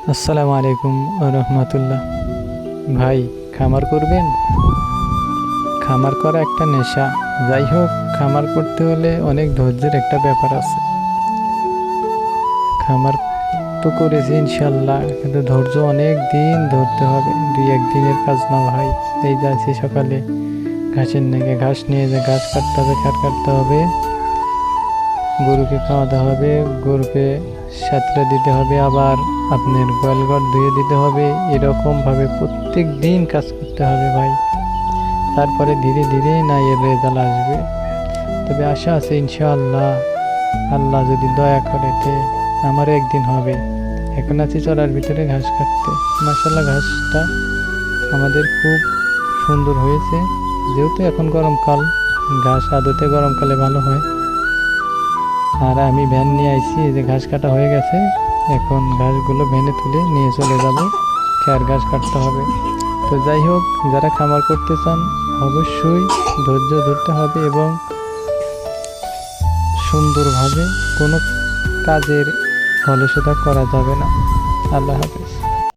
আসসালামু আলাইকুম রহমতুল্লাহ। ভাই, খামার করবেন? খামার করা একটা নেশা। যাই হোক, খামার করতে হলে অনেক ধৈর্যের একটা ব্যাপার আছে। খামার তো করেছি ইনশাল্লাহ, কিন্তু ধৈর্য অনেক দিন ধরতে হবে। দুই একদিনের কাজ না ভাই। এই যাচ্ছি সকালে ঘাসের নেগে ঘাস নিয়ে যে ঘাস কাটতে হবে, খাট কাটতে হবে, গরুকে খাওয়াতে হবে, গরুকে সাঁতরে দিতে হবে, আবার আপনার গোয়ালঘর ধুয়ে দিতে হবে। এরকমভাবে প্রত্যেক দিন কাজ করতে হবে ভাই। তারপরে ধীরে ধীরে না এর রেজাল্ট আসবে। তবে আশা আছে ইনশাআল্লাহ, আল্লাহ যদি দয়া করে আমার একদিন হবে। এখন আছি চড়ার ভিতরে ঘাস কাটতে। মাশাআল্লাহ, ঘাসটা আমাদের খুব সুন্দর হয়েছে। যেহেতু এখন গরমকাল, ঘাস আদতে গরমকালে ভালো হয়। আর আমি ভ্যান নিয়ে আইছি, এই যে ঘাস কাটা হয়ে গেছে। এখন ঘাসগুলো ভ্যানে তুলে নিয়ে চলে যাব, খেয়ার ঘাস কাটতে হবে। তো যাই হোক, যারা খামার করতে চান অবশ্যই ধৈর্য ধরতে হবে এবং সুন্দরভাবে কোনো কাজের অলসতা করা যাবে না। আল্লাহ হাফেজ।